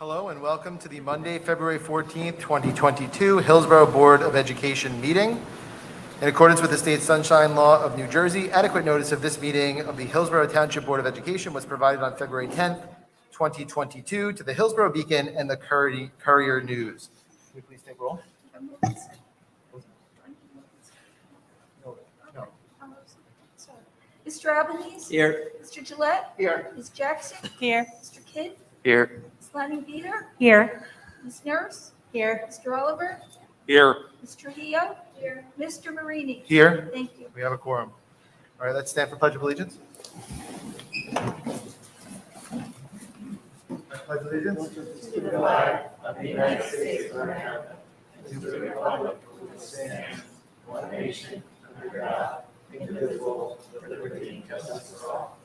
Hello and welcome to the Monday, February 14th, 2022 Hillsborough Board of Education meeting. In accordance with the State Sunshine Law of New Jersey, adequate notice of this meeting of the Hillsborough Township Board of Education was provided on February 10th, 2022 to the Hillsborough Beacon and the Courier News. Can we please take roll? No. Mr. Albanese? Here. Mr. Gillette? Here. Ms. Jackson? Here. Mr. Kidd? Here. Ms. Lanning Peter? Here. Ms. Nurse? Here. Mr. Oliver? Here. Ms. Trujillo? Here. Mr. Marini? Here. Thank you. We have a quorum. All right, let's stand for Pledge of Allegiance. I pledge allegiance To the flag of the United States of America, and to the republic which stands one nation under God, indivisible, with liberty and justice for all.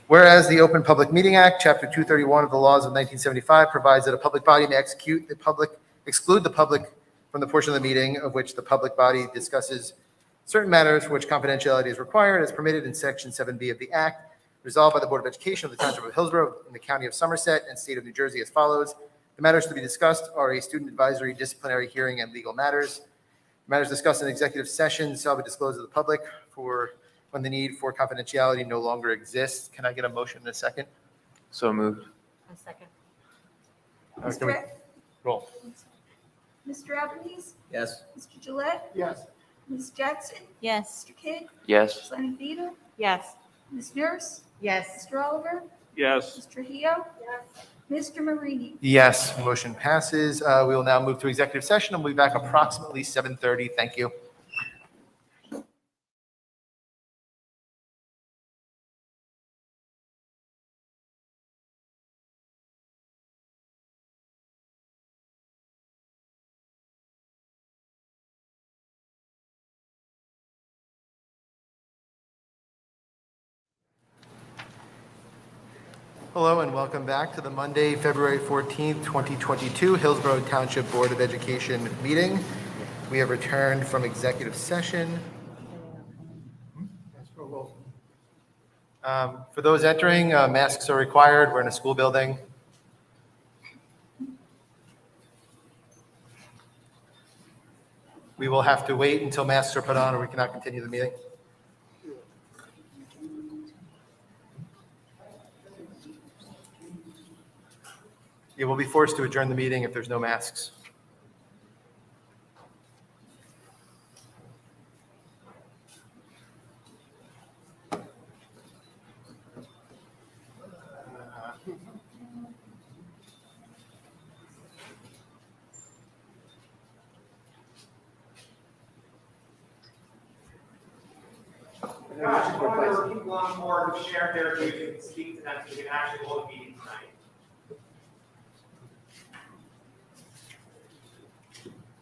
Whereas the Open Public Meeting Act, Chapter 231 of the laws of 1975 provides that a public body may exclude the public from the portion of the meeting of which the public body discusses certain matters for which confidentiality is required as permitted in Section 7B of the Act, resolved by the Board of Education of the Township of Hillsborough in the County of Somerset and State of New Jersey as follows. The matters to be discussed are a student advisory, disciplinary hearing, and legal matters. Matters discussed in executive session shall be disclosed to the public for when the need for confidentiality no longer exists. Can I get a motion in a second? So moved. A second. Can we roll? Mr. Albanese? Yes. Mr. Gillette? Yes. Ms. Jackson? Yes. Mr. Kidd? Yes. Ms. Lanning Peter? Yes. Ms. Nurse? Yes. Mr. Oliver? Yes. Ms. Trujillo? Mr. Marini? Yes, motion passes. We will now move to executive session and we'll be back approximately 7:30. Thank you. Hello and welcome back to the Monday, February 14th, 2022 Hillsborough Township Board of Education meeting. We have returned from executive session. For those entering, masks are required. We're in a school building. We will have to wait until masks are put on or we cannot continue the meeting. You will be forced to adjourn the meeting if there's no masks. Gosh, one of the people on board who share their views and speak to them so we can actually hold a meeting tonight.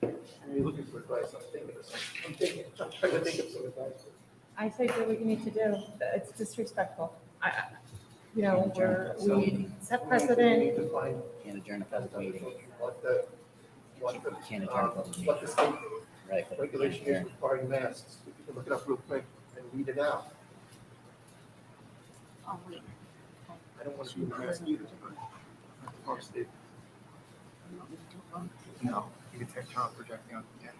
Are you looking for advice? I'm trying to think of some advice. I think that we need to do, it's disrespectful. We set precedent. Can't adjourn a public meeting. What Can't adjourn a public meeting. the state Right. but regulation is requiring masks. If you can look it up real quick and read it out. Oh, wait. I don't want to do the mask either. Or state. No, you can turn off projecting on. Yeah.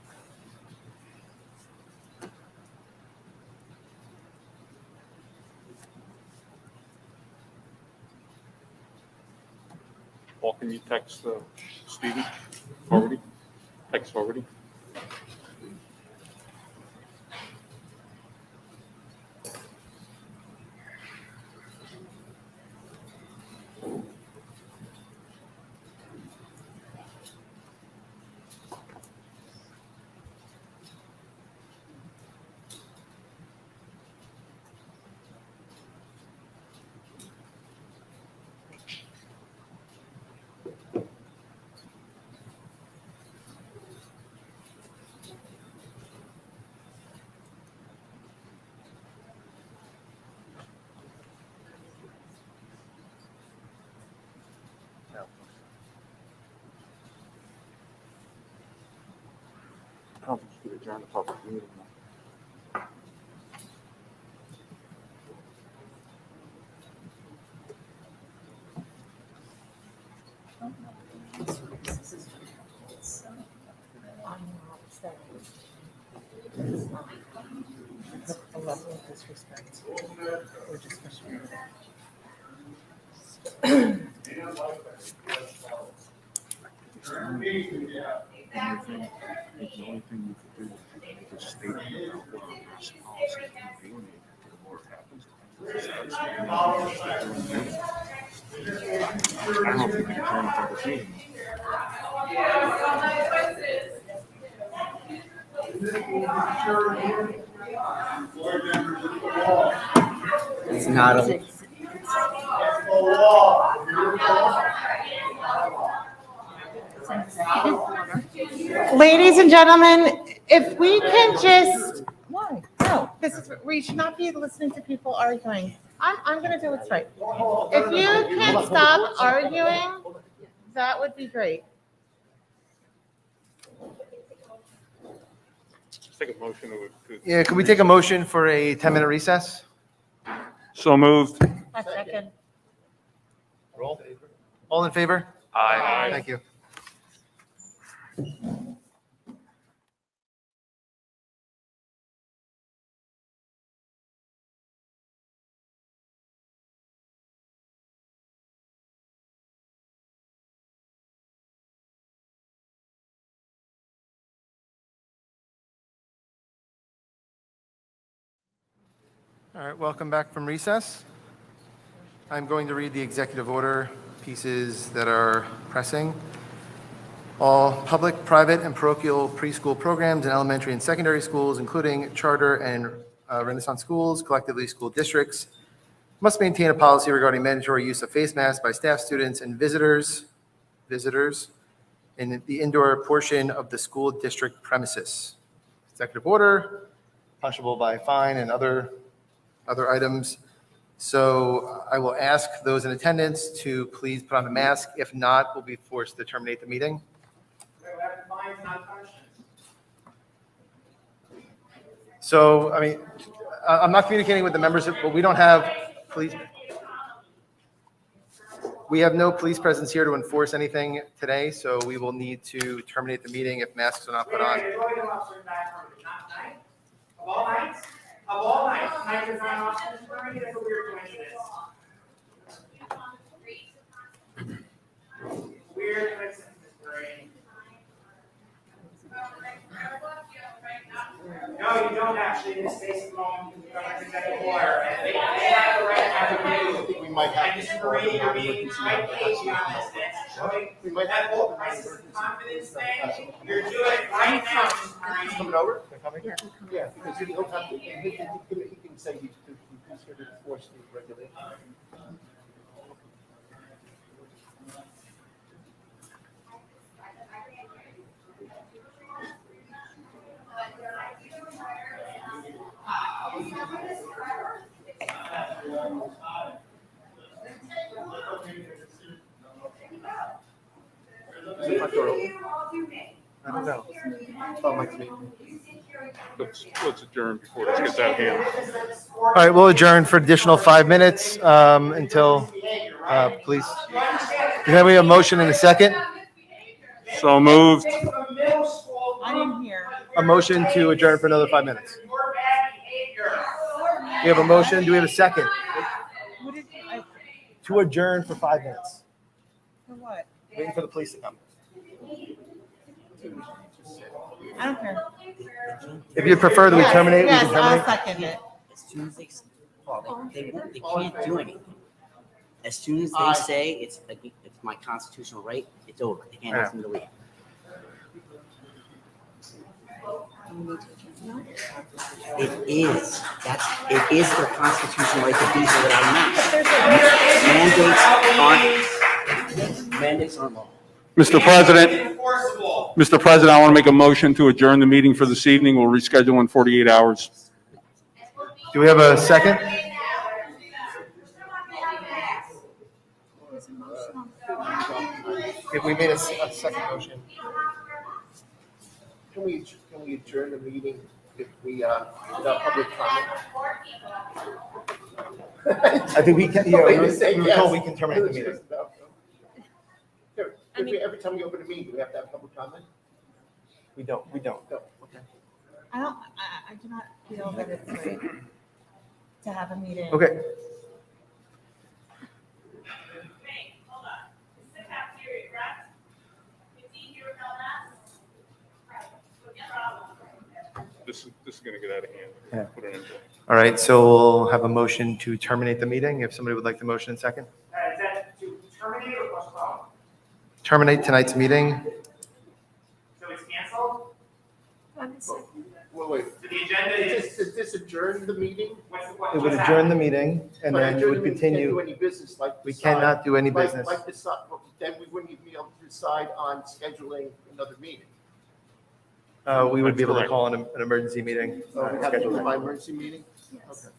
Paul, can you text Stevie forwarding? Text forwarding? I don't think you could adjourn a public meeting. It's a level of disrespect. We're just frustrated. The only thing you could do is just state out loud this policy and doing it to the more it happens. I don't know if you can turn it to the meeting. It's not a. Ladies and gentlemen, if we can just, why? No, this is, we should not be listening to people arguing. I'm gonna do what's right. If you can stop arguing, that would be great. Just take a motion to. Yeah, could we take a motion for a 10-minute recess? So moved. A second. Roll. All in favor? Aye. Thank you. All right, welcome back from recess. I'm going to read the executive order pieces that are pressing. All public, private, and parochial preschool programs in elementary and secondary schools, including charter and Renaissance schools, collectively school districts, must maintain a policy regarding mandatory use of face masks by staff, students, and visitors in the indoor portion of the school district premises. Executive order, punishable by fine and other items. So I will ask those in attendance to please put on a mask. If not, we'll be forced to terminate the meeting. So, I mean, I'm not communicating with the members, but we don't have police. We have no police presence here to enforce anything today, so we will need to terminate the meeting if masks are not put on. Of all nights, tonight is not officers burning, that's a weird coincidence. Weird coincidence, burning. No, you don't actually, in this case, belong to the governor's executive order, and they have the right to have a review. We might have. I disagree, you're being quite cagey on this, that's showing that whole crisis of confidence thing, you're doing it right now, Mr. Murray. Coming over? They're coming? Yeah, because he'll come, he can say he's here to enforce the regulation. Is the front door open? I don't know. Oh, Mike's me. Let's adjourn before this gets out of hand. All right, we'll adjourn for additional 5 minutes until, please. We have a motion in a second. So moved. I didn't hear. A motion to adjourn for another 5 minutes. We have a motion. Do we have a second? What did I, To adjourn for 5 minutes. for what? Waiting for the police to come. I don't care. If you prefer that we terminate, we Yes, can I'll terminate. second it. As soon as they can't do anything. As soon as they say it's my constitutional right, it's over. They can't ask me to leave. It is. It is their constitutional right to be here without me. Mandates aren't law. Mr. President, Enforceable. Mr. President, I want to make a motion to adjourn the meeting for this evening. We'll reschedule in 48 hours. Do we have a second? If we made a second motion. Can we adjourn the meeting if we, without public comment? I think we can, yeah, Wait, we just say were yes. told we can terminate the meeting. Every time we open a meeting, do we have to have public comment? We don't. No. I do not feel that it's right to have a meeting. Okay, Wait, hold on. This is the cafeteria, correct? 15 here without masks? Right. What's the problem? This is going to get out of hand. Yeah. Put it in. all right, so we'll have a motion to terminate the meeting. If somebody would like the motion in second. Is that to terminate or postpone? Terminate tonight's meeting. So it's canceled? On the second. Wait, So the agenda is, does this adjourn the meeting? It would adjourn the meeting and then it would Can't do continue. any business like. We decide- cannot do any like- business. Like decide, then we wouldn't even be able to decide on scheduling another meeting. We would be able to That's call an emergency meeting. We have to schedule do it. it by emergency meeting? Yes.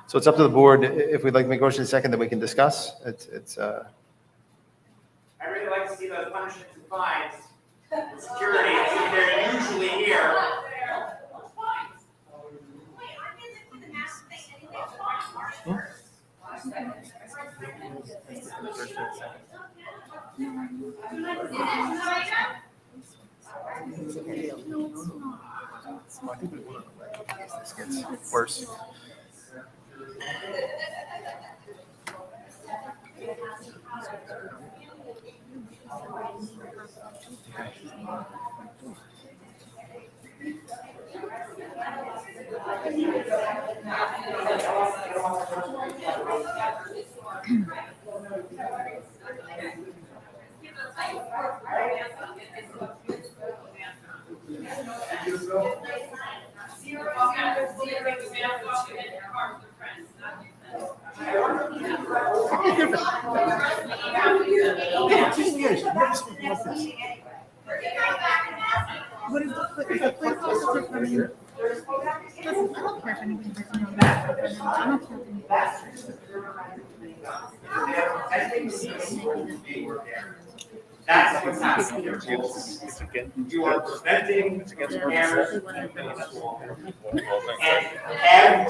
So it's up to the board. If we'd like to make a motion in second, then we can discuss. I really like to see those punishments and fines, and security, since they're usually here. This gets worse. What is the police officer coming in? Listen, I don't care if anybody doesn't know that. I don't care if anybody. That's what's happening. You are preventing errors. And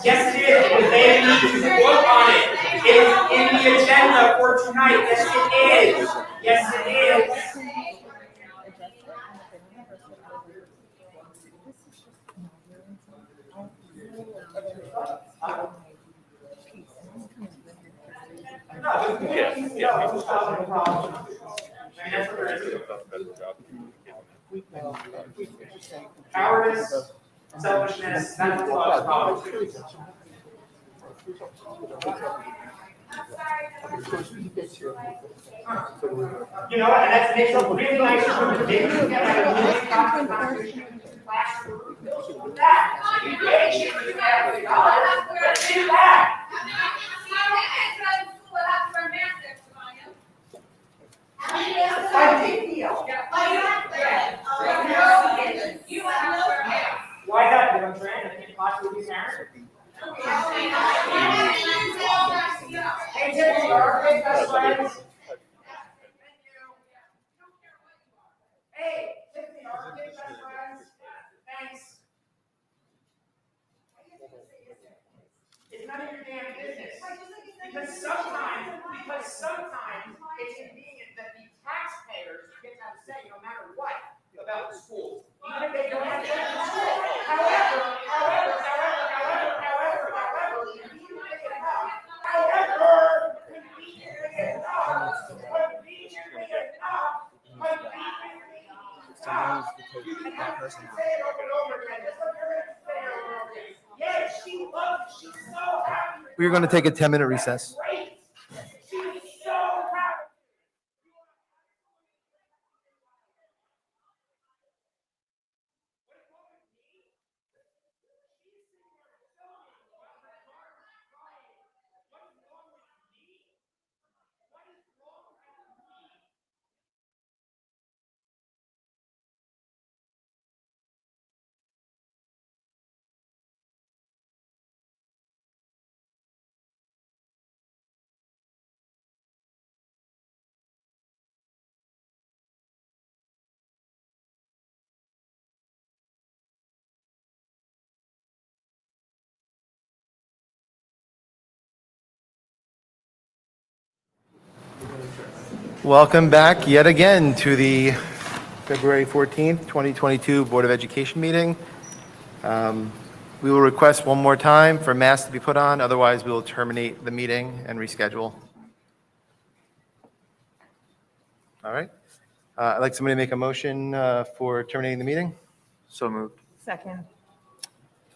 yes, it is, because they need to vote on it. It's in the agenda for tonight. Yes, it is. Yes, it is. Cowardice, selfishness, that's what caused problems. You know, and that makes a really nice room. Maybe we can have a really conversation classroom. That, maybe we can have a but do that. Why big deal? Why that? Because I'm trained, I can't possibly be married. Hey, Tiffany, our big best friends. Hey, Tiffany, our big best friends. Thanks. It's none of your damn business. Because sometimes it's convenient that the taxpayers get to have a say no matter what about the schools. Even if they don't have to check the school. However, yes, she loves, she's so happy. We're going to take a 10-minute recess. Great. Welcome back yet again to the February 14th, 2022 Board of Education meeting. We will request one more time for masks to be put on, otherwise we will terminate the meeting and reschedule. All right. I'd like somebody to make a motion for terminating the meeting. So moved. Second.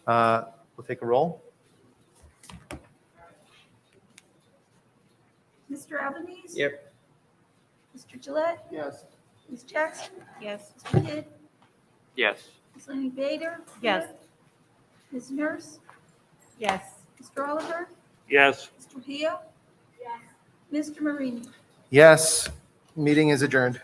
We'll take a roll. Mr. Albanese? Yep. Mr. Gillette? Yes. Ms. Jackson? Yes. Mr. Kidd? Yes. Ms. Laney Bader? Yes. Ms. Nurse? Yes. Mr. Oliver? Yes. Mr. Hio? Yes. Mr. Marini? Yes, meeting is adjourned.